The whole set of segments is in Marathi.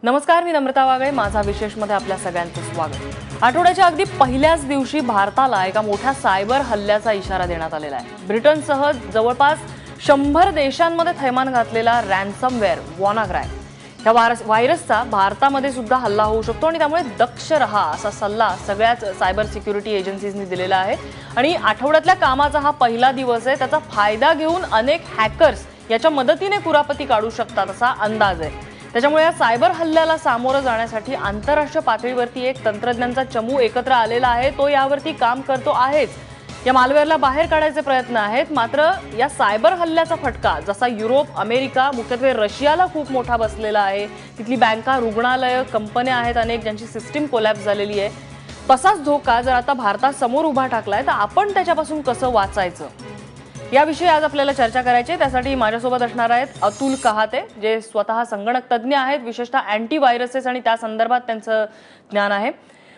नमस्कार, मी नम्रता वागळे. माझा विशेषमध्ये आपल्या सगळ्यांचं स्वागत. आठवड्याच्या अगदी पहिल्याच दिवशी भारताला एका मोठ्या सायबर हल्ल्याचा इशारा देण्यात आलेला आहे. ब्रिटनसह जवळपास 100 देशांमध्ये थैमान घातलेला रॅन्समवेअर वॉनाक्राय या व्हायरसचा भारतामध्ये सुद्धा हल्ला होऊ शकतो आणि त्यामुळे दक्ष रहा असा सल्ला सगळ्याच सायबर सिक्युरिटी एजन्सीजनी दिलेला आहे. आणि आठवड्यातल्या कामाचा हा पहिला दिवस आहे. त्याचा फायदा घेऊन अनेक हॅकर्स याच्या मदतीने कुरापती काढू शकतात असा अंदाज आहे. त्याच्यामुळे या सायबर हल्ल्याला सामोरं जाण्यासाठी आंतरराष्ट्रीय पातळीवरती एक तंत्रज्ञांचा चमू एकत्र आलेला आहे. तो यावरती काम करतो आहेच. या मालवेअरला बाहेर काढायचे प्रयत्न आहेत. मात्र या सायबर हल्ल्याचा फटका जसा युरोप, अमेरिका, मुख्यत्वे रशियाला खूप मोठा बसलेला आहे. तिथली बँका, रुग्णालय, कंपन्या आहेत अनेक ज्यांची सिस्टीम कोलॅप्स झालेली आहे. तसाच धोका जर आता भारतासमोर उभा टाकलाय तर आपण त्याच्यापासून कसं वाचायचं याविषयी आज आपल्याला चर्चा करायची. त्यासाठी माझ्यासोबत असणार आहेत अतुल कहाते, जे स्वतः संगणक तज्ज्ञ आहेत, विशेषतः अँटी व्हायरसेस आणि त्या संदर्भात त्यांचं ज्ञान आहे.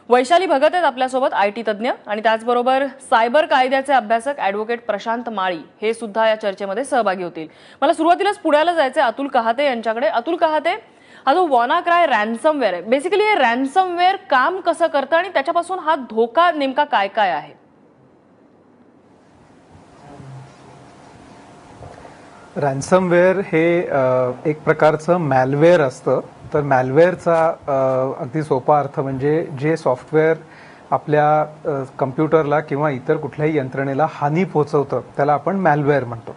वैशाली भगत आहेत आपल्यासोबत, IT तज्ज्ञ, आणि त्याचबरोबर सायबर कायद्याचे अभ्यासक ॲडव्होकेट प्रशांत माळी हे सुद्धा या चर्चेमध्ये सहभागी होतील. मला सुरुवातीलाच पुण्याला जायचं आहे अतुल कहाते यांच्याकडे. अतुल कहाते, हा जो वॉनाक्राय रॅन्समवेअर आहे, बेसिकली हे रॅन्समवेअर काम कसं करतं आणि त्याच्यापासून हा धोका नेमका काय काय आहे? रॅन्समवेअर हे एक प्रकारचं मॅलवेअर असतं. तर मॅलवेअरचा अगदी सोपा अर्थ म्हणजे जे सॉफ्टवेअर आपल्या कम्प्युटरला किंवा इतर कुठल्याही यंत्रणेला हानी पोहोचवतं त्याला आपण मॅलवेअर म्हणतो.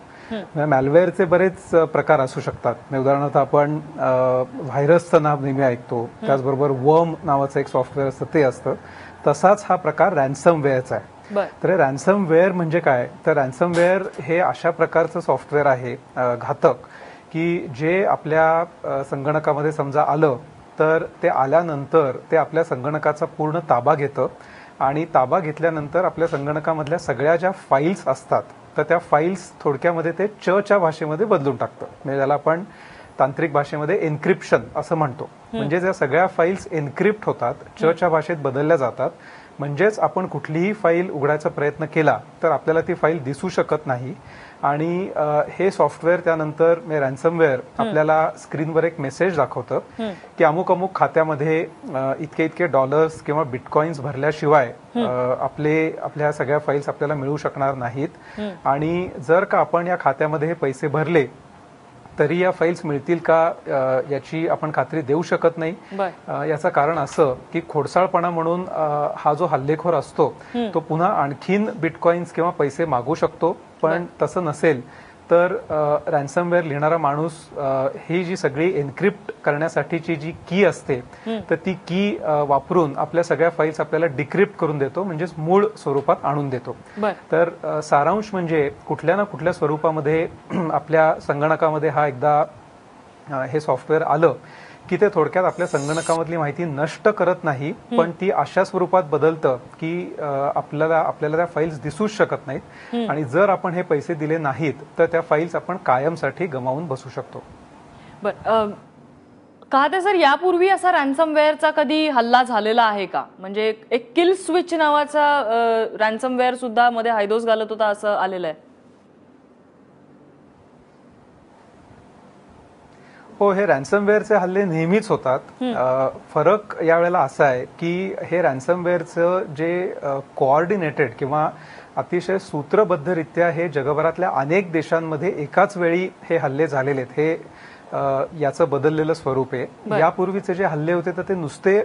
मॅलवेअरचे बरेच प्रकार असू शकतात. उदाहरणार्थ आपण व्हायरसचं नाव नेहमी ऐकतो, त्याचबरोबर वर्म नावाचं एक सॉफ्टवेअर असतं ते असतं. तसाच हा प्रकार रॅन्समवेअरचा आहे. तर रॅन्समवेअर म्हणजे काय? तर रॅन्समवेअर हे अशा प्रकारचं सॉफ्टवेअर आहे घातक, की जे आपल्या संगणकामध्ये समजा आलं तर ते आल्यानंतर ते आपल्या संगणकाचा पूर्ण ताबा घेतं आणि ताबा घेतल्यानंतर आपल्या संगणकामधल्या सगळ्या ज्या फाईल्स असतात तर त्या फाईल्स थोडक्यामध्ये ते च्या भाषेमध्ये बदलून टाकतं. म्हणजे त्याला आपण तांत्रिक भाषेमध्ये एन्क्रिप्शन असं म्हणतो. म्हणजे ज्या सगळ्या फाईल्स एन्क्रिप्ट होतात, च्या भाषेत बदलल्या जातात. म्हणजेच आपण कुठलीही फाईल उघडायचा प्रयत्न केला तर आपल्याला ती फाईल दिसू शकत नाही. आणि हे सॉफ्टवेअर त्यानंतर रॅन्समवेअर आपल्याला स्क्रीनवर एक मेसेज दाखवतं की अमुक अमुक खात्यामध्ये इतके इतके डॉलर्स किंवा बिटकॉइन्स भरल्याशिवाय आपल्या सगळ्या फाईल्स आपल्याला मिळू शकणार नाहीत. आणि जर का आपण या खात्यामध्ये हे पैसे भरले तरी या फाईल्स मिळतील का याची आपण खात्री देऊ शकत नाही. याचं कारण असं की खोडसाळपणा म्हणून हा जो हल्लेखोर असतो तो पुन्हा आणखीन बिटकॉइन्स किंवा पैसे मागू शकतो. पण तसं नसेल तर रॅन्समवेअर लिहिणारा माणूस ही जी सगळी एन्क्रिप्ट करण्यासाठीची जी की असते तर ती की वापरून आपल्या सगळ्या फाईल्स आपल्याला डिक्रिप्ट करून देतो, म्हणजेच मूळ स्वरूपात आणून देतो. तर सारांश म्हणजे कुठल्या ना कुठल्या स्वरूपामध्ये आपल्या संगणकामध्ये हा एकदा हे सॉफ्टवेअर आलं की ते थोडक्यात आपल्या संगणकामधली माहिती नष्ट करत नाही, पण ती अशा स्वरूपात बदलतं की आपल्याला त्या फाईल्स दिसूच शकत नाहीत. आणि जर आपण हे पैसे दिले नाहीत तर त्या फाईल्स आपण कायमसाठी गमावून बसू शकतो. बरं, का ते सर, यापूर्वी असा रॅन्समवेअरचा कधी हल्ला झालेला आहे का? म्हणजे एक किल स्विच नावाचा रॅन्समवेअर सुद्धा मध्ये हैदोस घालत होता असं आलेलं आहे. हो, हे रॅन्समवेअरचे हल्ले नेहमीच होतात. फरक यावेळेला असा आहे की हे रॅन्समवेअरचं जे कोऑर्डिनेटेड किंवा अतिशय सूत्रबद्धरित्या हे जगभरातल्या अनेक देशांमध्ये एकाच वेळी हे हल्ले झालेले आहेत. हे याचं बदललेलं स्वरूप आहे. यापूर्वीचे जे हल्ले होते तर ते नुसते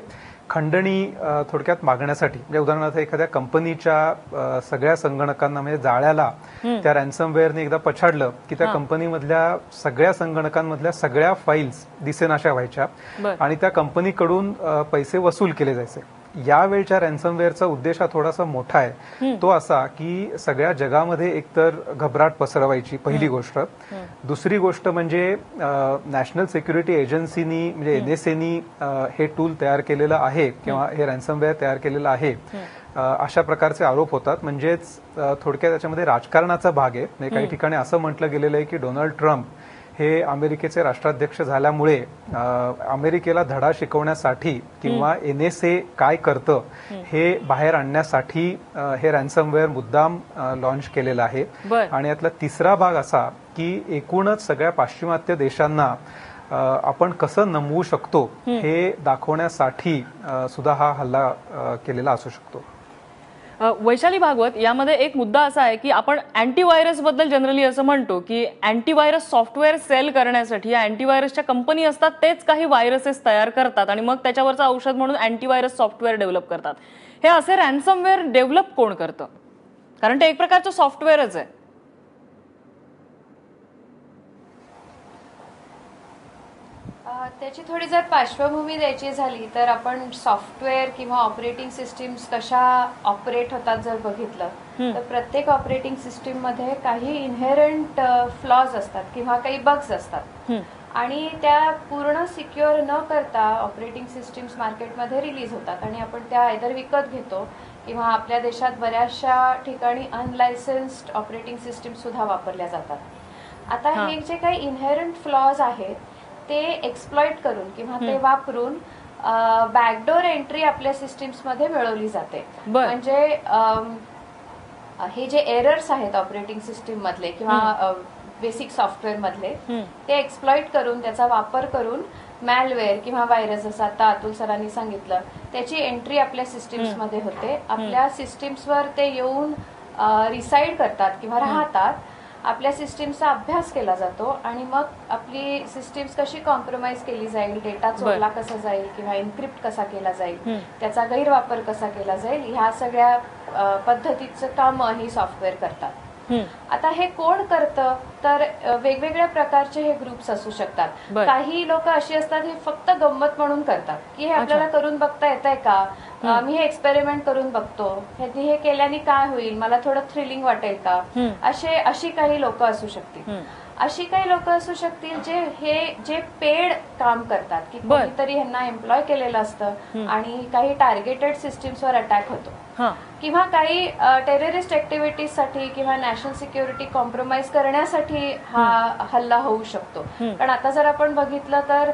खंडणी थोडक्यात मागण्यासाठी, म्हणजे उदाहरणार्थ एखाद्या कंपनीच्या सगळ्या संगणकांना म्हणजे जाळ्याला त्या रॅन्समवेअरने एकदा पछाडलं की त्या कंपनीमधल्या सगळ्या संगणकांमधल्या सगळ्या फाईल्स दिसेनाशा व्हायच्या आणि त्या कंपनीकडून पैसे वसूल केले जायचे. यावेळच्या रॅन्समवेअरचा उद्देश हा थोडासा मोठा आहे. तो असा की सगळ्या जगामध्ये एकतर घबराट पसरवायची, पहिली गोष्ट. दुसरी गोष्ट म्हणजे नॅशनल सिक्युरिटी एजन्सीनी म्हणजे NSAनी हे टूल तयार केलेलं आहे किंवा हे रॅन्समवेअर तयार केलेलं आहे अशा प्रकारचे आरोप होतात. म्हणजेच थोडक्यात त्याच्यामध्ये राजकारणाचा भाग आहे. म्हणजे काही ठिकाणी असं म्हटलं गेलेलं आहे की डोनाल्ड ट्रम्प हे अमेरिकेचे राष्ट्राध्यक्ष झाल्यामुळे अमेरिकेला धडा शिकवण्यासाठी किंवा NSA काय करतं हे बाहेर आणण्यासाठी हे रॅन्समवेअर मुद्दाम लॉन्च केलेलं आहे. आणि यातला तिसरा भाग असा की एकूणच सगळ्या पाश्चिमात्य देशांना आपण कसं नमवू शकतो हे दाखवण्यासाठी सुद्धा हा हल्ला केलेला असू शकतो. वैशाली भागवत, यामध्ये एक मुद्दा असा आहे की आपण अँटीव्हायरस बद्दल जनरली असं म्हणतो की अँटीव्हायरस सॉफ्टवेअर सेल करण्यासाठी या अँटीव्हायरसच्या कंपनी असतात, तेच काही व्हायरसेस तयार करतात आणि मग त्याच्यावरचं औषध म्हणून अँटीव्हायरस सॉफ्टवेअर डेव्हलप करतात. हे असे रॅन्समवेअर डेव्हलप कोण करतं? कारण ते एक प्रकारचं सॉफ्टवेअरच आहे. त्याची थोडी जर पार्श्वभूमी द्यायची झाली तर आपण सॉफ्टवेअर किंवा ऑपरेटिंग सिस्टीम्स कशा ऑपरेट होतात जर बघितलं तर प्रत्येक ऑपरेटिंग सिस्टीम मध्ये काही इनहेरंट फ्लॉज असतात किंवा काही बग्स असतात आणि त्या पूर्ण सिक्युअर न करता ऑपरेटिंग सिस्टीम्स मार्केटमध्ये रिलीज होतात आणि आपण त्या आयदर विकत घेतो किंवा आपल्या देशात बऱ्याचशा ठिकाणी अनलायसन्स्ड ऑपरेटिंग सिस्टीम सुद्धा वापरल्या जातात. आता हे जे काही इनहेरंट फ्लॉज आहेत ते एक्सप्लॉइट करून किंवा ते वापरून बॅकडोर एंट्री आपल्या सिस्टीम्स मध्ये मिळवली जाते. म्हणजे हे जे एरर्स आहेत ऑपरेटिंग सिस्टीम मधले किंवा बेसिक सॉफ्टवेअर मधले ते एक्सप्लॉइट करून त्याचा वापर करून मॅलवेअर किंवा व्हायरस, जसं आता अतुल सरांनी सांगितलं, त्याची एंट्री आपल्या सिस्टीम्स मध्ये होते. आपल्या सिस्टीम्सवर ते येऊन रिसाइड करतात किंवा राहतात. आपल्या सिस्टीमचा अभ्यास केला जातो आणि मग आपली सिस्टीम्स कशी कॉम्प्रोमाइज केली जाईल, डेटा चोरला कसा जाईल किंवा एन्क्रिप्ट कसा केला जाईल, त्याचा गैरवापर कसा केला जाईल, ह्या सगळ्या पद्धतीचं काम ही सॉफ्टवेअर करतात. आता हे कोण करतं तर वेगवेगळ्या प्रकारचे हे ग्रुप्स असू शकतात. काही लोक अशी असतात हे फक्त गंमत म्हणून करतात की हे आपल्याला करून बघता येतंय का, मी हे एक्सपेरिमेंट करून बघतो, हे केल्याने काय होईल, मला थोडं थ्रिलिंग वाटेल का, अशी काही लोक असू शकतील. अशी काही लोक असू शकतील जे पेड काम करतात की कोणीतरी ह्यांना एम्प्लॉय केलेलं असतं आणि काही टार्गेटेड सिस्टीम्सवर अटॅक होतो किंवा काही टेररिस्ट ऍक्टिव्हिटीज साठी किंवा नॅशनल सिक्युरिटी कॉम्प्रोमाइज करण्यासाठी हा हल्ला होऊ शकतो. कारण आता जर आपण बघितलं तर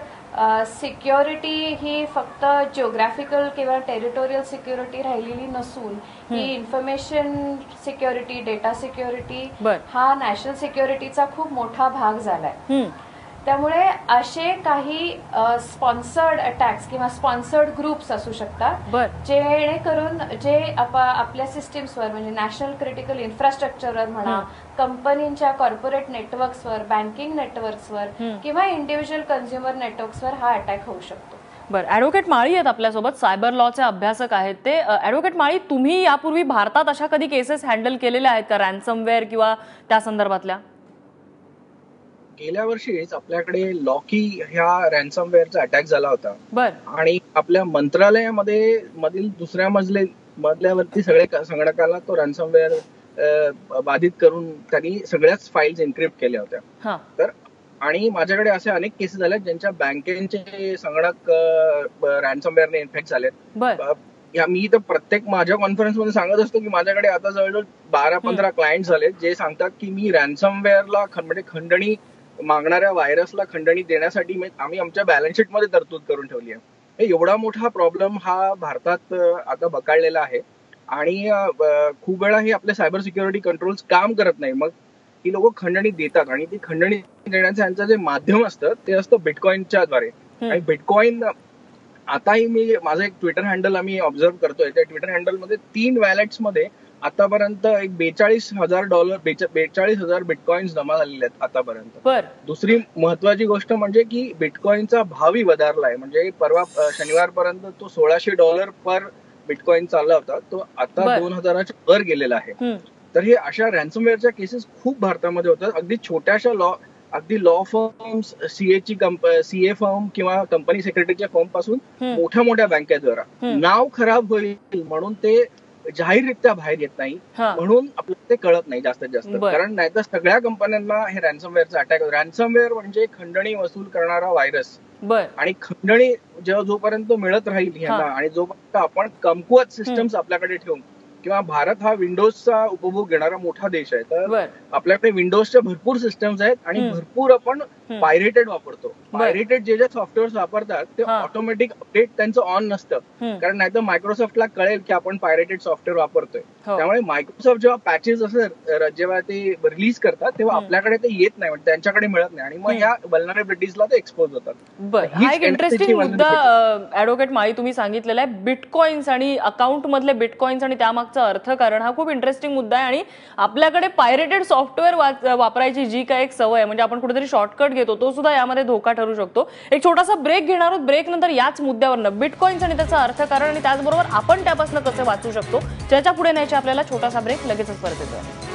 सिक्युरिटी ही फक्त जिओग्राफिकल किंवा टेरिटोरियल सिक्युरिटी राहिलेली नसून ही इन्फॉर्मेशन सिक्युरिटी, डेटा सिक्युरिटी हा नॅशनल सिक्युरिटीचा खूप मोठा भाग झालाय. त्यामुळे असे काही स्पॉन्सर्ड अटॅक्स किंवा स्पॉन्सर्ड ग्रुप्स असू शकतात जेणेकरून जे आपल्या सिस्टीम्सवर म्हणजे नॅशनल क्रिटिकल इन्फ्रास्ट्रक्चरवर म्हणा, कंपनीच्या कॉर्पोरेट नेटवर्क्सवर, बँकिंग नेटवर्क्सवर किंवा इंडिव्हिज्युअल कन्झ्युमर नेटवर्क्सवर हा अटॅक होऊ शकतो. बरं, ऍडव्होकेट माळी आहेत आपल्यासोबत, सायबर लॉचे अभ्यासक आहेत ते. ऍडव्होकेट माळी, तुम्ही यापूर्वी भारतात अशा कधी केसेस हँडल केलेल्या आहेत का रॅन्समवेअर किंवा त्या संदर्भातल्या? गेल्या वर्षीच आपल्याकडे लॉकी ह्या रॅन्समवेअरचा अटॅक झाला होता आणि आपल्या मंत्रालयामध्ये मधील दुसऱ्या मजल्यावरती सगळ्या संगणकाला तो रॅन्समवेअर बाधित करून त्यांनी सगळ्याच फाईल्स एन्क्रिप्ट केल्या होत्या. तर आणि माझ्याकडे असे अनेक केसेस झाल्या ज्यांच्या बँकेचे संगणक रॅन्समवेअरने इन्फेक्ट झालेत. मी तर प्रत्येक माझ्या कॉन्फरन्समध्ये सांगत असतो की माझ्याकडे आता जवळजवळ 12-15 क्लायंट झाले जे सांगतात की मी रॅन्समवेअरला म्हणजे खंडणी मागणाऱ्या व्हायरसला खंडणी देण्यासाठी आम्ही आमच्या बॅलन्स शीट मध्ये तरतूद करून ठेवली आहे. एवढा मोठा प्रॉब्लेम हा भारतात आता बकाळलेला आहे आणि खूप वेळा हे आपले सायबर सिक्युरिटी कंट्रोल्स काम करत नाही. मग ही लोक खंडणी देतात आणि ती खंडणी देण्याचं यांचं जे माध्यम असतं ते असतं बिटकॉइनच्या द्वारे. आणि बिटकॉइन आताही माझं एक ट्विटर हँडल आम्ही ऑब्झर्व्ह करतोय, त्या ट्विटर हँडलमध्ये 3 वॅलेट्स मध्ये आतापर्यंत एक $42,000 बिटकॉइन्स जमा झालेले आहेत आतापर्यंत. दुसरी महत्वाची गोष्ट म्हणजे की बिटकॉइनचा भावही वधारलाय. म्हणजे परवा शनिवारपर्यंत तो $1,600 पर बिटकॉइन चालला होता, तो आता 2,000च्या वर गेलेला आहे. तर हे अशा रॅन्समवेअरच्या केसेस खूप भारतामध्ये होतात. अगदी छोट्याशा लॉ फर्म्स, सीए फर्म किंवा कंपनी सेक्रेटरीच्या फर्म पासून मोठ्या मोठ्या बँकेद्वारा नाव खराब होईल म्हणून ते जाहीररित्या बाहेर येत नाही, म्हणून आपल्याला ते कळत नाही जास्तीत जास्त. कारण नाहीतर सगळ्या कंपन्यांना हे रॅन्समवेअरचा अटॅक. रॅन्समवेअर म्हणजे खंडणी वसूल करणारा व्हायरस आणि खंडणी जोपर्यंत मिळत राहील ह्यांना आणि जोपर्यंत आपण कमकुवत सिस्टम्स आपल्याकडे ठेवून किंवा भारत हा विंडोजचा उपभोग घेणारा मोठा देश आहे, तर आपल्याकडे विंडोजच्या भरपूर सिस्टम्स आहेत आणि भरपूर आपण पायरेटेड वापरतो. पायरेटेड जे सॉफ्टवेअर वापरतात ते ऑटोमॅटिक अपडेट त्यांचं ऑन नसतं, कारण नाहीतर मायक्रोसॉफ्टला कळेल की आपण पायरेटेड सॉफ्टवेअर वापरतोय. त्यामुळे मायक्रोसॉफ्ट जेव्हा पॅचेस जेव्हा ते रिलीज करतात तेव्हा आपल्याकडे ते येत नाही, त्यांच्याकडे मिळत नाही आणि मग ह्या व्हलनरेबिलिटीजला ते एक्सपोज होतात. हा एक इंटरेस्टिंग मुद्दा ऍडव्होकेट माळी तुम्ही सांगितलेला आहे. बिटकॉइन्स आणि अकाउंट मधले बिटकॉइन्स आणि त्यामागचं अर्थकारण हा खूप इंटरेस्टिंग मुद्दा आहे. आणि आपल्याकडे पायरेटेड सॉफ्टवेअर वापरायची जी काही एक सवय आहे, म्हणजे आपण कुठेतरी शॉर्टकट घेतो, तो सुद्धा यामध्ये धोका ठरू शकतो. एक छोटासा ब्रेक घेणार आहोत. ब्रेक नंतर याच मुद्द्यावरनं बिटकॉइन्स आणि त्याचं अर्थकारण आणि त्याचबरोबर आपण त्यापासून कसं वाचू शकतो त्याच्या पुढे न्यायचे आपल्याला छोटासा ब्रेक. लगेचच परत येतोय.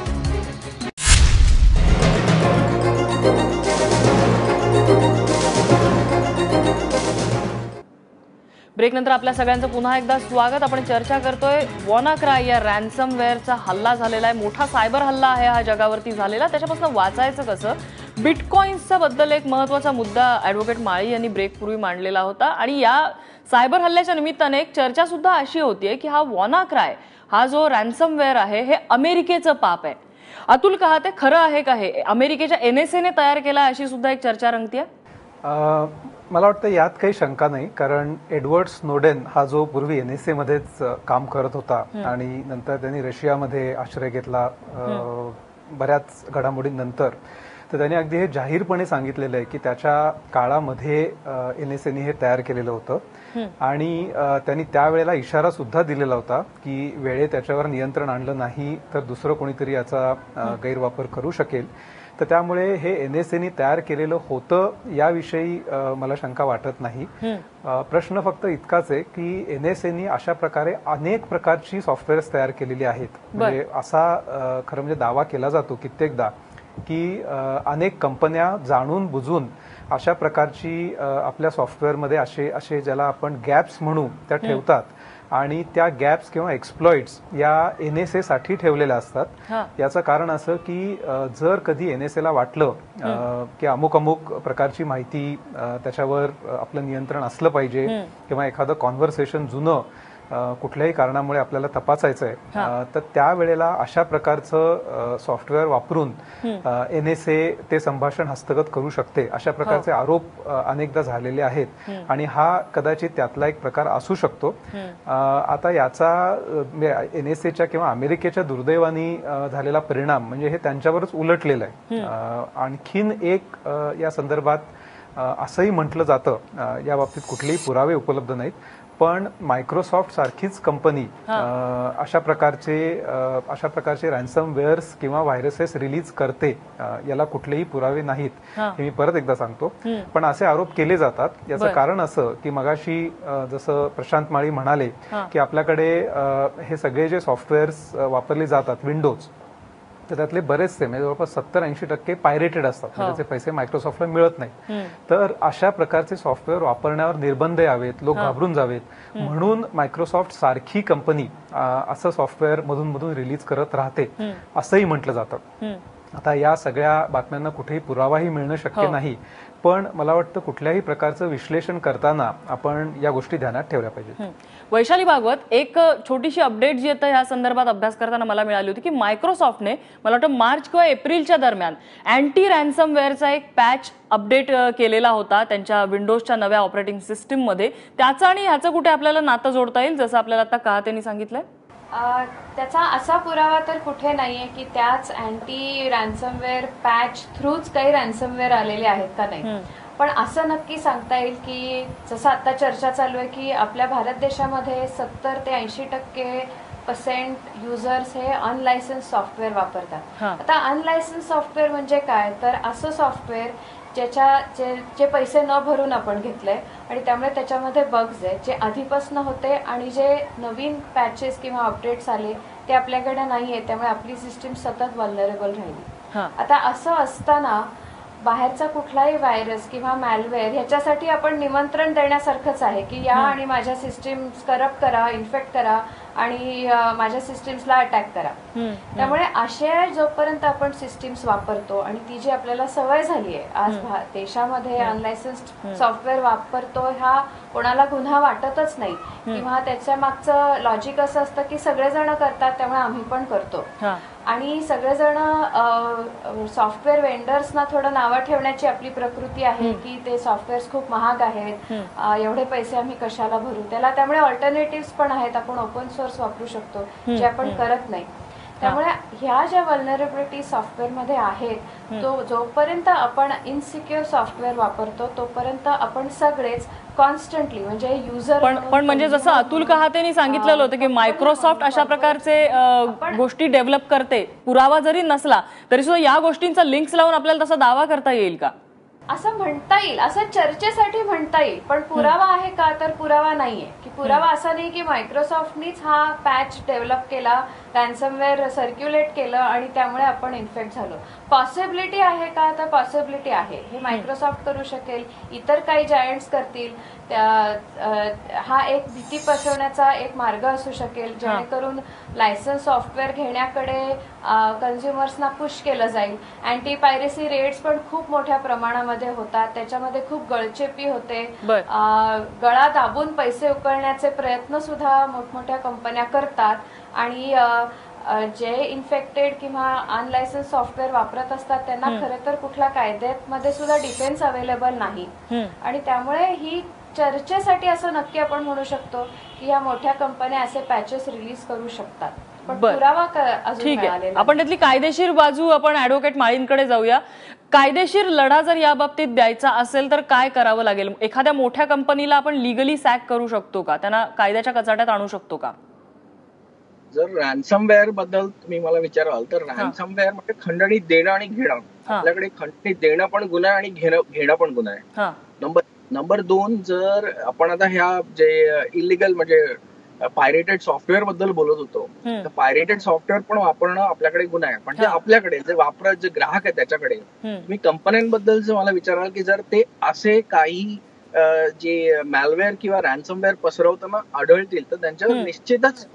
ब्रेक नंतर आपल्या सगळ्यांचं पुन्हा एकदा स्वागत. आपण चर्चा करतोय वॉनाक्राय या रॅन्समवेअरचा हल्ला झालेला आहे. मोठा सायबर हल्ला आहे हा जगावरती झालेला. त्याच्यापासून वाचायचं कसं? बिटकॉइन्सचा बद्दल एक महत्त्वाचा मुद्दा ॲडव्होकेट माळी यांनी ब्रेकपूर्वी मांडलेला होता. आणि या सायबर हल्ल्याच्या निमित्ताने एक चर्चा सुद्धा अशी होतीये की हा वॉनाक्राय हा जो रॅन्समवेअर आहे हे अमेरिकेचं पाप आहे. अतुल कहाते, खरं आहे का हे? अमेरिकेच्या NSAने तयार केला अशी सुद्धा एक चर्चा रंगतीये. मला वाटतं यात काही शंका नाही, कारण एडवर्ड स्नोडेन हा जो पूर्वी NSA मध्येच काम करत होता आणि नंतर त्यांनी रशियामध्ये आश्रय घेतला बऱ्याच घडामोडींनंतर, तर त्यांनी अगदी हे जाहीरपणे सांगितलेलं आहे की त्याच्या काळामध्ये NSAने हे तयार केलेलं होतं आणि त्यांनी त्यावेळेला इशारा सुद्धा दिलेला होता की वेळेत त्याच्यावर नियंत्रण आणलं नाही तर दुसरं कोणीतरी याचा गैरवापर करू शकेल. तर त्यामुळे हे NSAने तयार केलेलं होतं याविषयी मला शंका वाटत नाही. प्रश्न फक्त इतकाच आहे की NSAने अशा प्रकारे अनेक प्रकारची सॉफ्टवेअर्स तयार केलेली आहेत. म्हणजे असा खरं म्हणजे दावा केला जातो कित्येकदा की अनेक कंपन्या जाणून बुजून अशा प्रकारची आपल्या सॉफ्टवेअरमध्ये असे ज्याला आपण गॅप्स म्हणू त्या ठेवतात आणि त्या गॅप्स किंवा एक्सप्लॉइट्स या NSA साठी ठेवलेल्या असतात. याचं कारण असं की जर कधी NSAला वाटलं की अमुक अमुक प्रकारची माहिती त्याच्यावर आपलं नियंत्रण असलं पाहिजे किंवा एखादं कॉन्व्हर्सेशन जुनं कुठल्याही कारणामुळे आपल्याला तपासायचं आहे, तर त्यावेळेला अशा प्रकारचं सॉफ्टवेअर वापरून NSA ते संभाषण हस्तगत करू शकते. अशा प्रकारचे आरोप अनेकदा झालेले आहेत आणि हा कदाचित त्यातला एक प्रकार असू शकतो. आता याचा NSAच्या किंवा अमेरिकेच्या दुर्दैवानी झालेला परिणाम म्हणजे हे त्यांच्यावरच उलटलेलं आहे. आणखीन एक या संदर्भात असंही म्हटलं जातं, या बाबतीत कुठलेही पुरावे उपलब्ध नाहीत, पण मायक्रोसॉफ्ट सारखीच कंपनी अशा प्रकारचे रॅन्समवेअर्स किंवा व्हायरसेस रिलीज करते, याला कुठलेही पुरावे नाहीत हे मी परत एकदा सांगतो. पण असे आरोप केले जातात. याचं कारण असं की मगाशी जसं प्रशांत माळी म्हणाले की आपल्याकडे हे सगळे जे सॉफ्टवेअर्स वापरले जातात विंडोज, तर त्यातले बरेचसे म्हणजे जवळपास 70-80% पायरेटेड असतात. त्याचे पैसे मायक्रोसॉफ्टला मिळत नाही. तर अशा प्रकारचे सॉफ्टवेअर वापरण्यावर निर्बंध यावेत, लोक घाबरून जावेत म्हणून मायक्रोसॉफ्ट सारखी कंपनी असं सॉफ्टवेअर मधून मधून रिलीज करत राहते असंही म्हटलं जातं. आता या सगळ्या बातम्यांना कुठेही पुरावाही मिळणं शक्य नाही, पण मला वाटतं कुठल्याही प्रकारचं विश्लेषण करताना आपण या गोष्टी ध्यानात ठेवल्या पाहिजेत. वैशाली भागवत, एक छोटीशी अपडेट जी आता या संदर्भात अभ्यास करताना मला मिळाली होती की मायक्रोसॉफ्टने मला वाटतं मार्च किंवा एप्रिलच्या दरम्यान अँटी रॅन्समवेअरचा एक पॅच अपडेट केलेला होता त्यांच्या विंडोजच्या नव्या ऑपरेटिंग सिस्टीममध्ये. त्याचं आणि ह्याचं कुठे आपल्याला नातं जोडता येईल, जसं आपल्याला आता कहातेंनी सांगितलंय? त्याचा असा पुरावा तर कुठे नाहीये की त्याच अँटी रॅन्समवेअर पॅच थ्रूच काही रॅन्समवेअर आलेले आहेत का नाही. पण असं नक्की सांगता येईल की जसं आता चर्चा चालू आहे की आपल्या भारत देशामध्ये 70 ते 80% युजर्स हे अनलायसन्स सॉफ्टवेअर वापरतात. आता अनलायसन्स सॉफ्टवेअर म्हणजे काय, तर असं सॉफ्टवेअर जे पैसे न भरून आपण घेतलंय आणि त्यामुळे त्याच्यामध्ये बग्स आहेत जे आधीपासून होते आणि जे नवीन पॅचेस किंवा अपडेट्स आले ते आपल्याकडे नाहीये, त्यामुळे आपली सिस्टीम सतत वल्नरेबल राहिली. आता असं असताना बाहेरचा कुठलाही व्हायरस किंवा मॅलवेअर ह्याच्यासाठी आपण निमंत्रण देण्यासारखंच आहे की या आणि माझ्या सिस्टीम्स करप्ट करा, इन्फेक्ट करा आणि माझ्या सिस्टीम्सला अटॅक करा. त्यामुळे अशा जोपर्यंत आपण सिस्टीम्स वापरतो आणि ती जी आपल्याला सवय झाली आहे आज देशामध्ये अनलायसन्स्ड सॉफ्टवेअर वापरतो हा कोणाला गुन्हा वाटतच नाही किंवा त्याच्या मागचं लॉजिक असं असतं की सगळेजण करतात त्यामुळे आम्ही पण करतो. आणि सगळेजण सॉफ्टवेअर वेंडर्सना थोडं नावं ठेवण्याची आपली प्रकृती आहे की ते सॉफ्टवेअर्स खूप महाग आहेत, एवढे पैसे आम्ही कशाला भरू त्याला. त्यामुळे ऑल्टरनेटिव्ह पण आहेत, आपण ओपन सोर्स वापरू शकतो जे आपण करत नाही. त्यामुळे ह्या ज्या वल्नरेबिलिटी सॉफ्टवेअरमध्ये आहेत तो जोपर्यंत आपण इनसिक्युअर सॉफ्टवेअर वापरतो तोपर्यंत आपण सगळेच कॉन्स्टंटली म्हणजे युजर पण म्हणजे जसं अतुल कहातेनी सांगितलेलं होतं की मायक्रोसॉफ्ट अशा प्रकारचे गोष्टी डेव्हलप करते, पुरावा जरी नसला तरी सुद्धा या गोष्टींचा लिंक्स लावून आपल्याला तसा दावा करता येईल का? असं म्हणता येईल, असं चर्चेसाठी म्हणता येईल, पण पुरावा आहे का तर पुरावा नाहीये. की पुरावा असा नाही की मायक्रोसॉफ्टनीच हा पॅच डेव्हलप केला, रॅन्समवेअर सर्क्युलेट केलं आणि त्यामुळे आपण इन्फेक्ट झालो. पॉसिबिलिटी आहे का तर पॉसिबिलिटी आहे. हे मायक्रोसॉफ्ट करू शकेल, इतर काही जायंट्स करतील. हा एक भीती पसरवण्याचा एक मार्ग असू शकेल जेणेकरून लायसन्स सॉफ्टवेअर घेण्याकडे कन्झ्युमर्सना पुश केलं जाईल. अँटी पायरेसी रेट्स पण खूप मोठ्या प्रमाणामध्ये होतात, त्याच्यामध्ये खूप गळचेपी होते, गळा दाबून पैसे उकळण्याचे प्रयत्न सुद्धा मोठमोठ्या कंपन्या करतात आणि जे इन्फेक्टेड किंवा अनलायसन्स सॉफ्टवेअर वापरत असतात त्यांना खरं तर कुठल्या कायद्यामध्ये सुद्धा डिफेन्स अवेलेबल नाही. आणि त्यामुळे ही चर्चेसाठी असं नक्की आपण म्हणू शकतो की या मोठ्या कंपन्या असे पॅचेस रिलीज करू शकतात, पण पुरावा अजून मिळालेला. आपण त्यातली कायदेशीर बाजू आपण ऍडव्होकेट माळींकडे जाऊया. कायदेशीर लढा जर या बाबतीत द्यायचा असेल तर काय करावं लागेल? एखाद्या मोठ्या कंपनीला आपण लिगली सॅक करू शकतो का? त्यांना कायद्याच्या कचाट्यात आणू शकतो का? जर रॅन्समवेअर बद्दल तुम्ही मला विचाराल तर रॅन्समवेअर म्हणजे खंडणी देणं आणि घेणं. आपल्याकडे खंडणी देणं पण गुन्हा आहे आणि घेणं पण गुन्हा आहे. नंबर 2, जर आपण आता ह्या जे इलिगल म्हणजे पायरेटेड सॉफ्टवेअर बद्दल बोलत होतो, तर पायरेटेड सॉफ्टवेअर पण वापरणं आपल्याकडे गुन्हा आहे. पण ते आपल्याकडे जे वापरत जे ग्राहक आहे त्याच्याकडे. तुम्ही कंपन्यांबद्दल जर मला विचाराल की जर ते असे काही जे मॅलवेअर किंवा रॅन्समवेअर पसरवताना आढळतील तर त्यांच्यावर निश्चितच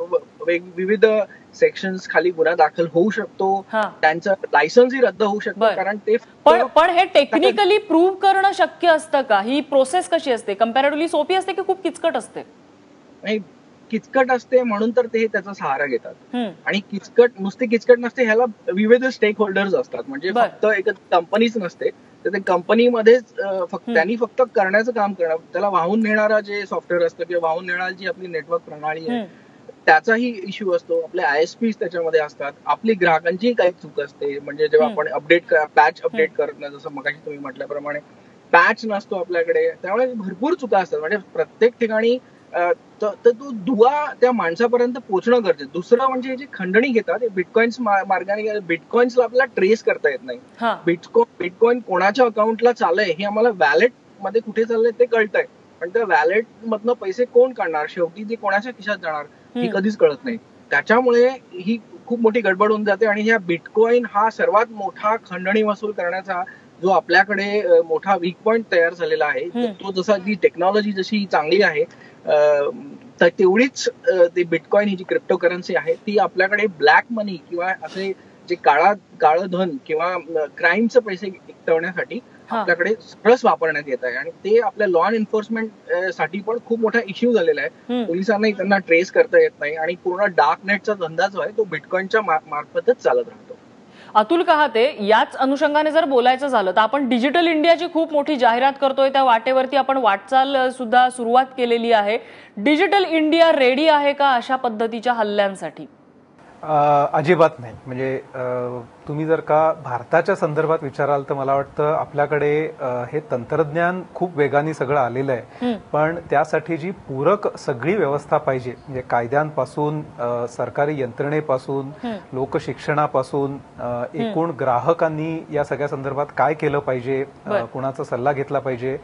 विविध सेक्शन्स खाली गुन्हा दाखल होऊ शकतो, त्यांचं लायसन्सही रद्द होऊ शकतं. कारण ते पण हे टेक्निकली प्रूव्ह करणं शक्य असतं का? ही प्रोसेस कशी असते? कम्पॅरेटिव्हली सोपी असते की खूप किचकट असते? किचकट असते म्हणून तर ते त्याचा सहारा घेतात. आणि नुसती किचकट नसते, ह्याला विविध स्टेक होल्डर्स असतात. म्हणजे फक्त एक कंपनीच नसते, तर ते कंपनीमध्येच त्यांनी फक्त करण्याचं काम करणं, त्याला वाहून नेणारा जे सॉफ्टवेअर असतं किंवा वाहून नेणारी जी आपली नेटवर्क प्रणाली आहे त्याचाही इश्यू असतो. आपले ISPs त्याच्यामध्ये असतात, आपली ग्राहकांची काही चूक असते. म्हणजे जेव्हा आपण पॅच अपडेट करत नाही, जसं मगाशी तुम्ही म्हटल्याप्रमाणे पॅच नसतो आपल्याकडे, त्यामुळे भरपूर चुका असतात. म्हणजे प्रत्येक ठिकाणी तर तो दुवा त्या माणसापर्यंत पोहोचणं गरजेचं. दुसरं म्हणजे जे खंडणी घेतात बिटकॉइन्स मार्गाने, बिटकॉइन्सला आपल्याला ट्रेस करता येत नाही. बिटकॉइन कोणाच्या अकाउंटला चाललंय हे आम्हाला वॅलेट मध्ये कुठे चाललंय ते कळतंय, पण त्या वॅलेट मधनं पैसे कोण काढणार, शेवटी ते कोणाच्या खिशात जाणार ही कधीच कळत नाही. त्याच्यामुळे ही खूप मोठी गडबड होऊन जाते. आणि ह्या बिटकॉइन हा सर्वात मोठा खंडणी वसूल करण्याचा जो आपल्याकडे मोठा वीक पॉइंट तयार झालेला आहे. तो जसा जी टेक्नॉलॉजी जशी चांगली आहे तर तेवढीच ते बिटकॉइन ही जी क्रिप्टोकरन्सी आहे ती आपल्याकडे ब्लॅक मनी किंवा असे जे काळं धन किंवा क्राईमचे पैसे एकवण्यासाठी आपल्याकडे सरस वापरण्यात येत आहे. आणि ते आपल्या लॉ एन्फोर्समेंट साठी पण खूप मोठा इश्यू झालेला आहे. पोलिसांनाही त्यांना ट्रेस करता येत नाही आणि पूर्ण डार्क नेटचा धंदा जो आहे तो बिटकॉइनच्या मार्फतच चालत राहतो. अतुल कहाते, याच अनुषंगाने जर बोलायचं झालं तर आपण डिजिटल इंडियाची खूप मोठी जाहिरात करतोय, त्या वाटेवरती आपण वाटचाल सुद्धा सुरुवात केलेली आहे. डिजिटल इंडिया रेडी आहे का अशा पद्धतीच्या हल्ल्यांसाठी? अजिबात नाही. म्हणजे तुम्ही जर का भारताच्या संदर्भात विचाराल तर मला वाटतं आपल्याकडे हे तंत्रज्ञान खूप वेगाने सगळं आलेलं आहे, पण त्यासाठी जी पूरक सगळी व्यवस्था पाहिजे, म्हणजे कायद्यांपासून, सरकारी यंत्रणेपासून, लोकशिक्षणापासून, एकूण ग्राहकांनी या सगळ्या संदर्भात काय केलं पाहिजे, कुणाचा सल्ला घेतला पाहिजे,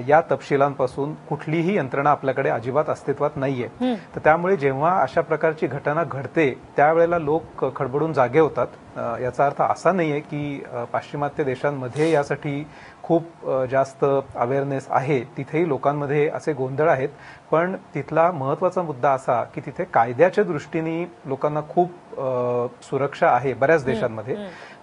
या तपशिलांपासून कुठलीही यंत्रणा आपल्याकडे अजिबात अस्तित्वात नाहीये. तर त्यामुळे जेव्हा अशा प्रकारची घटना घडते त्यावेळेला लोक खडबडून जागे होतात याचा अर्थ असा नाहीये की पाश्चिमात्य देशांमध्ये यासाठी खूप जास्त अवेअरनेस आहे, तिथेही लोकांमध्ये असे गोंधळ आहेत, पण तिथला महत्वाचा मुद्दा असा की तिथे कायद्याच्या दृष्टीने लोकांना खूप सुरक्षा आहे बऱ्याच देशांमध्ये.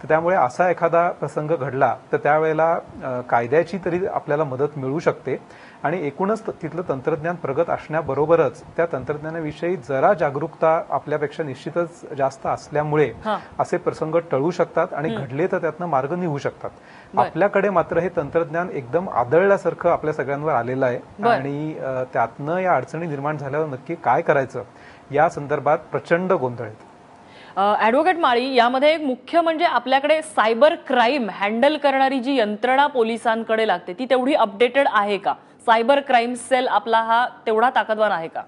तर त्यामुळे असा एखादा प्रसंग घडला तर त्यावेळेला कायद्याची तरी आपल्याला मदत मिळू शकते आणि एकूणच तिथलं तंत्रज्ञान प्रगत असण्याबरोबरच त्या तंत्रज्ञानाविषयी जरा जागरूकता आपल्यापेक्षा निश्चितच जास्त असल्यामुळे असे प्रसंग टळू शकतात आणि घडले तर त्यातनं मार्ग निघू शकतात. आपल्याकडे मात्र हे तंत्रज्ञान एकदम आदळल्यासारखं आपल्या सगळ्यांवर आलेलं आहे आणि त्यातनं या अडचणी निर्माण झाल्यावर नक्की काय करायचं या संदर्भात प्रचंड गोंधळ आहेत. ॲडव्होकेट माळी, यामध्ये एक मुख्य म्हणजे आपल्याकडे सायबर क्राईम हँडल करणारी जी यंत्रणा पोलिसांकडे लागते ती तेवढी अपडेटेड आहे का? सायबर क्राईम सेल आपला हा तेवढा ताकदवान आहे का?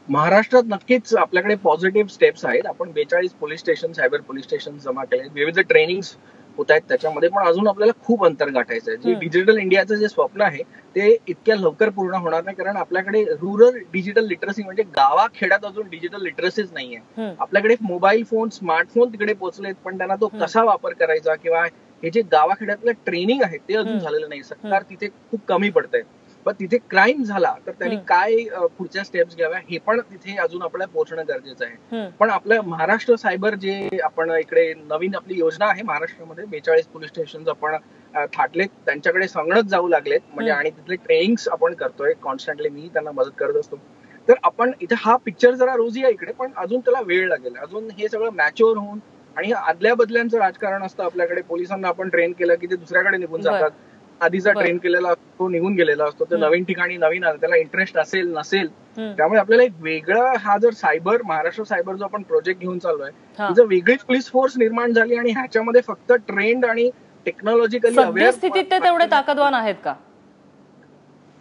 महाराष्ट्रात नक्कीच आपल्याकडे पॉझिटिव्ह स्टेप्स आहेत. आपण 42 police station, cyber police station जमा केले, विविध ट्रेनिंग्स होत आहेत त्याच्यामध्ये, पण अजून आपल्याला खूप अंतर गाठायचं आहे. जे डिजिटल इंडियाचं जे स्वप्न आहे ते इतक्या लवकर पूर्ण होणार नाही, कारण आपल्याकडे रुरल डिजिटल लिटरसी म्हणजे गावाखेड्यात अजून डिजिटल लिटरसीच नाहीये. आपल्याकडे मोबाईल फोन, स्मार्टफोन तिकडे पोहोचलेत, पण त्यांना तो कसा वापर करायचा किंवा हे जे गावाखेड्यातलं ट्रेनिंग आहे ते अजून झालेलं नाही. सरकार तिथे खूप कमी पडतंय. पण तिथे क्राईम झाला तर त्यांनी काय पुढच्या स्टेप्स घ्याव्या हे पण तिथे अजून आपल्याला पोहोचणं गरजेचं आहे. पण आपलं महाराष्ट्र सायबर जे आपण इकडे नवीन आपली योजना आहे महाराष्ट्रामध्ये, 42 पोलीस स्टेशन आपण थाटलेत, त्यांच्याकडे संगणक जाऊ लागलेत म्हणजे, आणि तिथले ट्रेनिंग्स आपण करतोय कॉन्स्टंटली, मी त्यांना मदत करत असतो. तर आपण इथे हा पिक्चर जरा रोजी आहे इकडे, पण अजून त्याला वेळ लागेल. अजून हे सगळं मॅच्युअर होऊन, आणि आदल्या बदल्यांचं राजकारण असतं आपल्याकडे. पोलिसांना आपण ट्रेन केलं की ते दुसऱ्याकडे निघून जातात, आधीचा ट्रेन केलेला तो निघून गेलेला असतो, तर नवीन ठिकाणी नवीन त्याला इंटरेस्ट असेल नसेल. त्यामुळे आपल्याला एक वेगळा हा जर सायबर, महाराष्ट्र सायबर जो आपण प्रोजेक्ट घेऊन चाललोय, जर वेगळीच पोलीस फोर्स निर्माण झाली आणि ह्याच्यामध्ये फक्त ट्रेंड आणि टेक्नॉलॉजिकली अवेअर स्थितीत ते तेवढे ताकदवान आहेत का?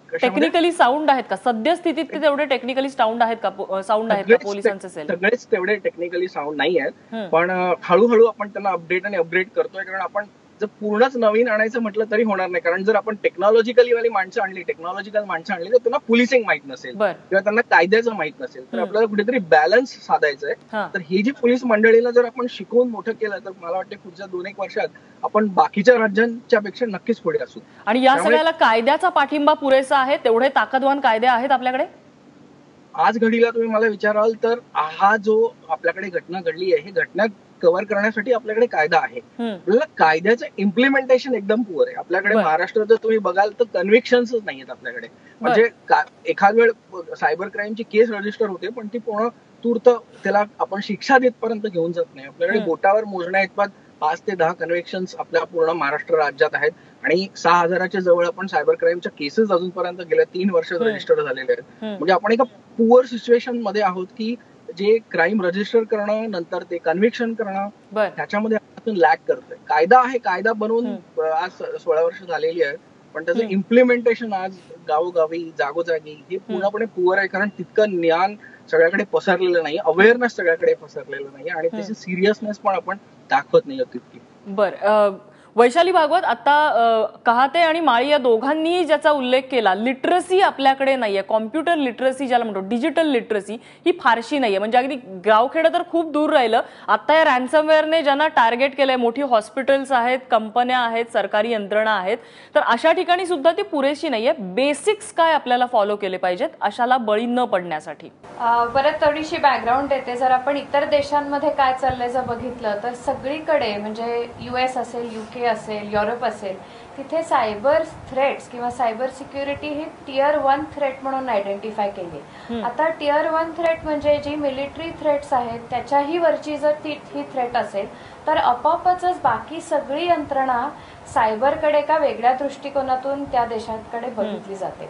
टेक्निकली साऊंड आहेत का सद्यस्थितीत ते तेवढे टेक्निकली साऊंड आहेत का पोलिसांचे सेल? सगळेच तेवढे टेक्निकली साऊंड नाही आहेत, पण हळूहळू आपण त्यांना अपडेट आणि अपग्रेड करतोय. कारण आपण जर पूर्णच नवीन आणायचं म्हटलं तरी होणार नाही, कारण जर आपण टेक्नॉलॉजिकली वाली माणसं आणली, टेक्नॉलॉजिकल माणसं आणली, तर त्यांना पोलिसिंग माहित नसेल किंवा त्यांना कायद्याचं माहित नसेल, तर आपल्याला कुठेतरी बॅलन्स साधायचं आहे. तर ही जी पोलीस मंडळीला जर आपण शिकवून मोठं केलं तर मला वाटतं पुढच्या 2-1 वर्षात आपण बाकीच्या राज्यांच्या पेक्षा नक्कीच पुढे असू. आणि या सगळ्याला कायद्याचा पाठिंबा पुरेसा आहे? तेवढे ताकदवान कायदे आहेत आपल्याकडे? आज घडीला तुम्ही मला विचाराल तर हा जो आपल्याकडे घटना घडली आहे, ही घटना कव्हर करण्यासाठी आपल्याकडे कायदा आहे. आपल्याला कायद्याचं इम्प्लिमेंटेशन एकदम पुअर आहे आपल्याकडे. महाराष्ट्रात जर तुम्ही बघाल तर कन्व्हिक्शन्स नाहीयेत आपल्याकडे. म्हणजे एखाद वेळ सायबर क्राईमची केस रजिस्टर होते, पण ती पूर्ण तूर्त त्याला आपण शिक्षा देतपर्यंत घेऊन जात नाही. आपल्याकडे बोटावर मोजण्या इतपत 5 ते 10 कन्व्हिक्शन्स आपल्या पूर्ण महाराष्ट्र राज्यात आहेत, आणि 6,000च्या जवळ आपण सायबर क्राईमच्या केसेस अजूनपर्यंत गेल्या 3 वर्षात रजिस्टर झालेले आहेत. म्हणजे आपण एका पुअर सिच्युएशन मध्ये आहोत की जे क्राईम रजिस्टर करणं, नंतर ते कन्व्हिक्शन करणं, त्याच्यामध्ये आपण लॅक करतोय. कायदा आहे, कायदा बनवून आज 16 वर्ष झालेली आहे, पण त्याचं इम्प्लिमेंटेशन आज गावोगावी जागोजागी हे पूर्णपणे पुअर आहे, कारण तितकं ज्ञान सगळ्याकडे पसरलेलं नाही, अवेअरनेस सगळ्याकडे पसरलेलं नाही, आणि त्याची सिरियसनेस पण आपण दाखवत नाही तितकी. बरं, वैशाली भागवत, आता कहाते आणि माळी या दोघांनीही ज्याचा उल्लेख केला, लिटरसी आपल्याकडे नाहीये, कॉम्प्युटर लिटरसी ज्याला म्हणतो, डिजिटल लिटरसी ही फारशी नाहीये. म्हणजे अगदी गावखेडं तर खूप दूर राहिलं. आता या रॅन्समवेअरने ज्यांना टार्गेट केलंय, मोठी हॉस्पिटल्स आहेत, कंपन्या आहेत, सरकारी यंत्रणा आहेत, तर अशा ठिकाणी सुद्धा ती पुरेशी नाहीये. बेसिक्स काय आपल्याला फॉलो केले पाहिजेत अशाला बळी न पडण्यासाठी? परत थोडीशी बॅकग्राऊंड देते. जर आपण इतर देशांमध्ये काय चाललंय जर बघितलं तर सगळीकडे, म्हणजे US असेल, UK असेल, युरोप असेल, तिथे सायबर थ्रेट्स किंवा सायबर सिक्युरिटी ही टियर 1 थ्रेट म्हणून आयडेंटिफाय केली. आता टियर 1 थ्रेट म्हणजे जी मिलिटरी थ्रेट्स आहेत त्याच्याही वरची जर ही थ्रेट असेल तर आपोआपच बाकी सगळी यंत्रणा सायबरकडे का वेगळ्या दृष्टिकोनातून त्या देशांकडे बघितली जाते.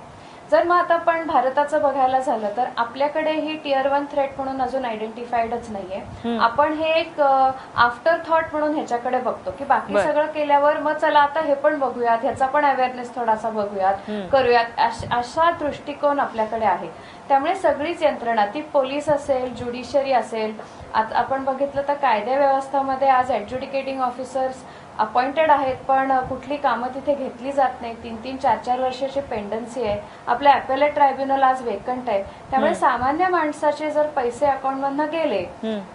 जर मग आता आपण भारताचं बघायला झालं तर आपल्याकडे ही टियर 1 थ्रेट म्हणून अजून आयडेंटिफाईडच नाहीये. आपण हे एक आफ्टर थॉट म्हणून ह्याच्याकडे बघतो की बाकी सगळं केल्यावर मग चला आता हे पण बघूयात, ह्याचा पण अवेअरनेस थोडासा बघूयात, करूयात, अशा दृष्टिकोन आपल्याकडे आहे. त्यामुळे सगळीच यंत्रणा, ती पोलीस असेल, ज्युडिशरी असेल, आपण बघितलं तर कायदा व्यवस्थामध्ये आज ऍडज्युडिकेटिंग ऑफिसर्स अपॉइंटेड आहेत पण कुठली कामं तिथे घेतली जात नाही, 3-3, 4-4 वर्षाची पेंडन्सी आहे, आपलं अपेलेट ट्रायब्युनल आज वेकंट आहे, त्यामुळे सामान्य माणसाचे जर पैसे अकाउंटमधनं गेले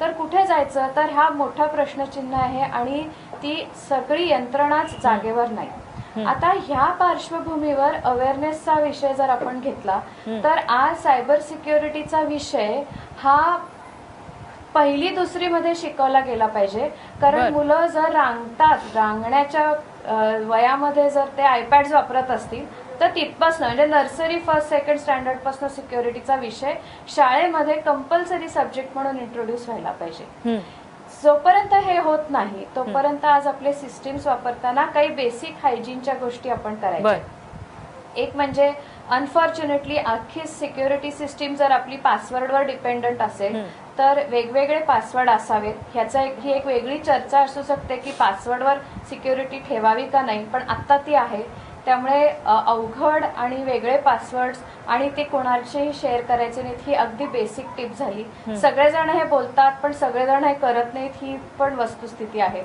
तर कुठे जायचं, तर हा मोठा प्रश्नचिन्ह आहे आणि ती सगळी यंत्रणाच जागेवर नाही. आता ह्या पार्श्वभूमीवर अवेअरनेसचा विषय जर आपण घेतला तर आज सायबर सिक्युरिटीचा विषय हा 1ली-2री मध्ये शिकवला गेला पाहिजे. कारण मुलं जर रांगण्याच्या वयामध्ये जर ते आयपॅड्स वापरत असतील तर तिथपासून म्हणजे नर्सरी, फर्स्ट, सेकंड स्टँडर्ड पासून सिक्युरिटीचा विषय शाळेमध्ये कंपल्सरी सब्जेक्ट म्हणून इंट्रोड्यूस व्हायला पाहिजे. जोपर्यंत हे होत नाही तोपर्यंत आज आपले सिस्टीम्स वापरताना काही बेसिक हायजीनच्या गोष्टी आपण करायच्या. एक म्हणजे अनफॉर्च्युनेटली अख्खी सिक्युरिटी सिस्टीम जर आपली पासवर्डवर डिपेंडंट असेल तर वेगवेगळे पासवर्ड असावेत. ही एक वेगळी चर्चा असू शकते की पासवर्डवर सिक्युरिटी ठेवावी का नाही, पण आता ती आहे. त्यामुळे अवघड आणि वेगळे पासवर्ड्स आणि ते कोणाशीही शेअर करायचे नाहीत ही अगदी बेसिक टिप झाली. सगळेजण हे बोलतात पण सगळेजण हे करत नाहीत ही पण वस्तुस्थिती आहे.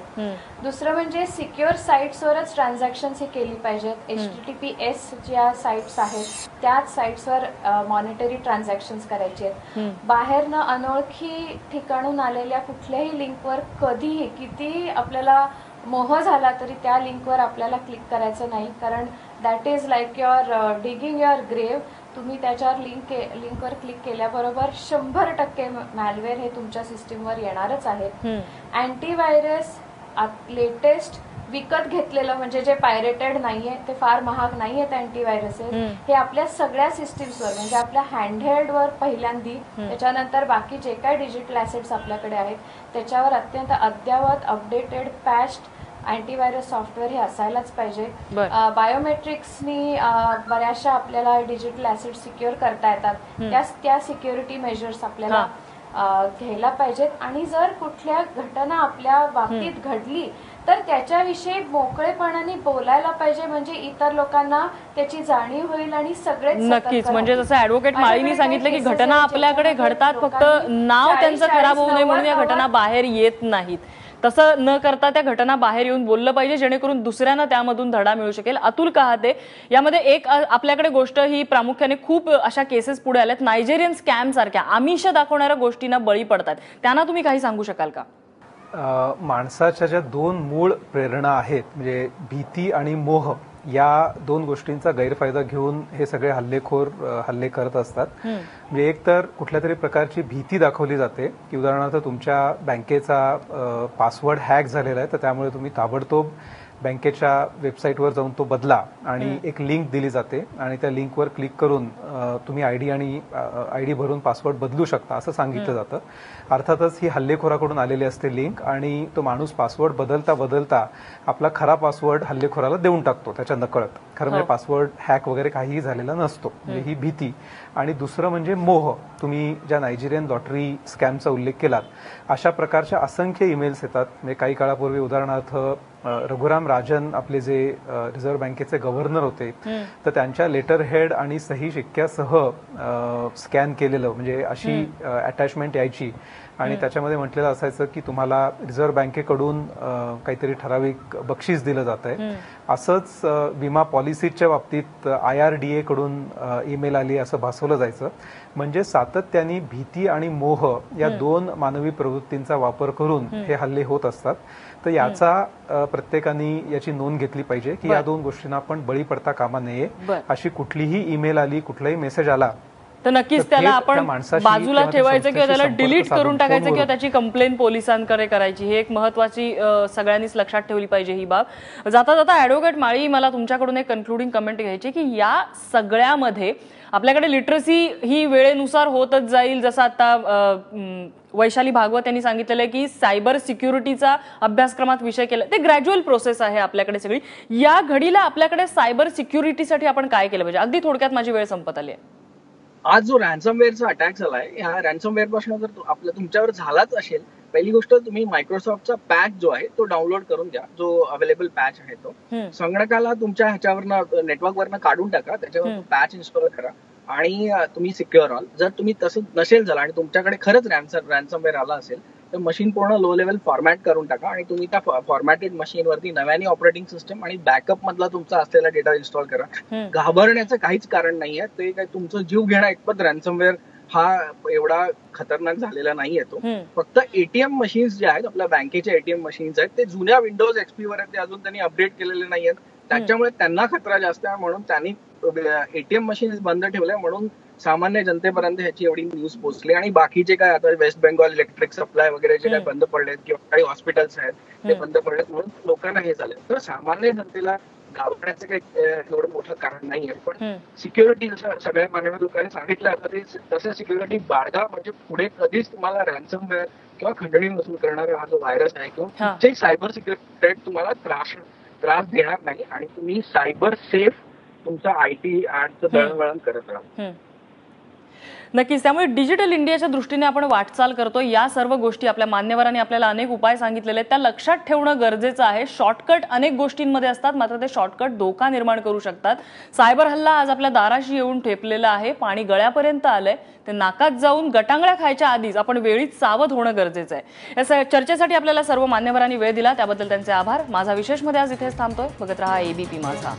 दुसरं म्हणजे सिक्युअर साईट्सवरच ट्रान्झॅक्शन्स ही केली पाहिजेत. HTTPS ज्या साईट्स आहेत त्याच साईट्सवर मॉनिटरी ट्रान्झॅक्शन्स करायचे आहेत. बाहेरनं अनोळखी ठिकाणून आलेल्या कुठल्याही लिंकवर कधीही कितीही आपल्याला मोह झाला तरी त्या लिंकवर आपल्याला क्लिक करायचं नाही, कारण that is like your digging your grave. तुम्ही त्याच्यावर लिंकवर क्लिक केल्याबरोबर 100% मॅलवेअर हे तुमच्या सिस्टीमवर येणारच आहेत. अँटीव्हायरस लेटेस्ट विकत घेतलेलं म्हणजे जे पायरेटेड नाहीये ते फार महाग नाहीयेत अँटीव्हायरसेस, हे आपल्या सगळ्या सिस्टीम्सवर म्हणजे आपल्या हँडहेल्डवर पहिल्यांदी, त्याच्यानंतर बाकी जे काही डिजिटल ऍसेट्स आपल्याकडे आहेत त्याच्यावर अत्यंत अद्ययावत अपडेटेड पॅच्ड अँटीव्हायरस सॉफ्टवेअर हे असायलाच पाहिजे. बायोमेट्रिक्सनी बऱ्याचशा आपल्याला डिजिटल ऍसेट सिक्युअर करता येतात, त्या सिक्युरिटी मेजर्स आपल्याला घ्यायला पाहिजेत. आणि जर कुठल्या घटना आपल्या बाबतीत घडली तर त्याच्याविषयी मोकळेपणाने बोलायला पाहिजे, म्हणजे इतर लोकांना त्याची जाणीव होईल आणि सगळेच. नक्कीच, म्हणजे जसं ऍडव्होकेट माळींनी सांगितलं की घटना आपल्याकडे घडतात, फक्त नाव त्यांचं खराब होऊ नये म्हणून या घटना बाहेर येत नाहीत. तसं न करता त्या घटना बाहेर येऊन बोललं पाहिजे जेणेकरून दुसऱ्यांना त्यामधून धडा मिळू शकेल. अतुल कहाते, यामध्ये एक आपल्याकडे गोष्ट ही प्रामुख्याने खूप अशा केसेस पुढे आल्यात, नायजेरियन स्कॅम सारख्या आमिष दाखवणाऱ्या गोष्टींना बळी पडतात, त्यांना तुम्ही काही सांगू शकाल का? माणसाच्या ज्या 2 मूळ प्रेरणा आहेत म्हणजे भीती आणि मोह, या 2 गोष्टींचा गैरफायदा घेऊन हे सगळे हल्लेखोर हल्ले करत असतात. म्हणजे एक तर कुठल्या तरी प्रकारची भीती दाखवली जाते की उदाहरणार्थ तुमच्या बँकेचा पासवर्ड हॅक झालेला आहे तर त्यामुळे तुम्ही ताबडतोब बँकेच्या वेबसाईटवर जाऊन तो बदला आणि एक लिंक दिली जाते आणि त्या लिंकवर क्लिक करून तुम्ही आयडी भरून पासवर्ड बदलू शकता असं सांगितलं जातं. अर्थातच ही हल्लेखोराकडून आलेली असते लिंक आणि तो माणूस पासवर्ड बदलता बदलता आपला खरा पासवर्ड हल्लेखोराला देऊन टाकतो त्याच्या नकळत. खरं म्हणजे पासवर्ड हॅक वगैरे काहीही झालेला नसतो. म्हणजे ही भीती. आणि दुसरं म्हणजे मोह. तुम्ही ज्या नायजेरियन लॉटरी स्कॅमचा उल्लेख केलात अशा प्रकारच्या असंख्य ईमेल्स येतात. म्हणजे काही काळापूर्वी उदाहरणार्थ रघुराम राजन आपले जे रिझर्व्ह बँकेचे गव्हर्नर होते तर त्यांच्या लेटर हेड आणि सही शिक्क्यासह स्कॅन केलेलं म्हणजे अशी अटॅचमेंट यायची आणि त्याच्यामध्ये म्हटलेलं असायचं की तुम्हाला रिझर्व्ह बँकेकडून काहीतरी ठराविक बक्षीस दिलं जात आहे. असंच विमा पॉलिसीच्या बाबतीत IRDA कडून ईमेल आली असं भासवलं जायचं. म्हणजे सातत्याने भीती आणि मोह या 2 मानवी प्रवृत्तींचा वापर करून हे हल्ले होत असतात. तर याचा प्रत्येकाने याची नोंद घेतली पाहिजे की या 2 गोष्टींना आपण बळी पडता कामा नये. अशी कुठलीही ईमेल आली कुठलाही मेसेज आला तर नक्कीच त्याला आपण बाजूला ठेवायचं किंवा त्याला डिलीट करून टाकायचं किंवा त्याची कंप्लेन पोलिसांकडे करायची. ही एक महत्वाची सगळ्यांनीच लक्षात ठेवली पाहिजे ही बाब. जाता जाता ऍडव्होकेट माळी, मला तुमच्याकडून एक कन्क्लुडिंग कमेंट घ्यायची की या सगळ्यामध्ये आपल्याकडे लिटरसी ही वेळेनुसार होतच जाईल. जसं आता वैशाली भागवत यांनी सांगितलेलं आहे की सायबर सिक्युरिटीचा अभ्यासक्रमात विषय केला, ते ग्रॅज्युअल प्रोसेस आहे आपल्याकडे सगळी. या घडीला आपल्याकडे सायबर सिक्युरिटीसाठी आपण काय केलं पाहिजे? अगदी थोडक्यात, माझी वेळ संपत आली आहे. आज जो रॅन्समवेअरचा अटॅक झालाय, ह्या रॅन्समवेअर पासून जर आपल्या तुमच्यावर झालाच असेल, पहिली गोष्ट तुम्ही मायक्रोसॉफ्टचा पॅच जो आहे तो डाउनलोड करून घ्या. जो अवेलेबल पॅच आहे तो संगणकाला तुमच्या ह्याच्यावरनं नेटवर्कवरनं काढून टाका, त्याच्यावर पॅच इन्स्टॉल करा आणि तुम्ही सिक्युअर व्हाल. जर तुम्ही तसं नसेल झालं आणि तुमच्याकडे खरंच रॅन्समवेअर आला असेल तर मशीन पूर्ण लो लेवल फॉर्मॅट करून टाका आणि तुम्ही त्या फॉर्मॅटेड मशीनवरती नव्याने ऑपरेटिंग सिस्टम आणि बॅकअप मधला तुमचा असलेला डेटा इन्स्टॉल करा. घाबरण्याचं काहीच कारण नाहीये. ते काय तुमचं जीव घेणं एकपत रॅन्समवेअर हा एवढा खतरनाक झालेला नाहीये तो. फक्त एटीएम मशीन्स जे आहेत आपल्या बँकेचे एटीएम मशीन्स आहेत ते जुन्या विंडोज एक्सपी वर आहेत, ते अजून त्यांनी अपडेट केलेले नाहीयेत, त्याच्यामुळे त्यांना खतरा जास्त आहे. म्हणून त्यांनी एटीएम मशीन्स बंद ठेवल्या, म्हणून सामान्य जनतेपर्यंत ह्याची एवढी न्यूज पोहोचली. आणि बाकीचे काय आता वेस्ट बेंगॉल इलेक्ट्रिक सप्लाय वगैरे जे काय बंद पडलेत किंवा काही हॉस्पिटल्स आहेत ते बंद पडलेत, म्हणून लोकांना हे झालं. तर सामान्य जनतेला घाबरण्याचं काही एवढं मोठं कारण नाहीये. पण सिक्युरिटी जसं सगळ्या मान्यवर लोकांनी सांगितलं तसं सिक्युरिटी बाळगा, म्हणजे पुढे कधीच तुम्हाला रॅन्समवेअर किंवा खंडणी वसूल करणारा हा जो व्हायरस आहे किंवा कुठचेही सायबर सिक्युरिटी थ्रेट तुम्हाला त्रास देणार नाही आणि तुम्ही सायबर सेफ तुमचा आयटी आर्टचं दळणवळण करत राहा. नक्कीच. त्यामुळे डिजिटल इंडियाच्या दृष्टीने आपण वाटचाल करतो. या सर्व गोष्टी आपल्या मान्यवरांनी आपल्याला अनेक उपाय सांगितलेले आहेत, त्या लक्षात ठेवणं गरजेचं आहे. शॉर्टकट अनेक गोष्टींमध्ये असतात, मात्र ते शॉर्टकट धोका निर्माण करू शकतात. सायबर हल्ला आज आपल्या दाराशी येऊन ठेपलेला आहे, पाणी गळ्यापर्यंत आलंय, ते नाकात जाऊन गटांगळ्या खायच्या आधीच आपण वेळीच सावध होणं गरजेचं आहे. या चर्चेसाठी आपल्याला सर्व मान्यवरांनी वेळ दिला त्याबद्दल त्यांचे आभार. माझा विशेषमध्ये आज इथेच थांबतोय. बघत रहा एबीपी माझा.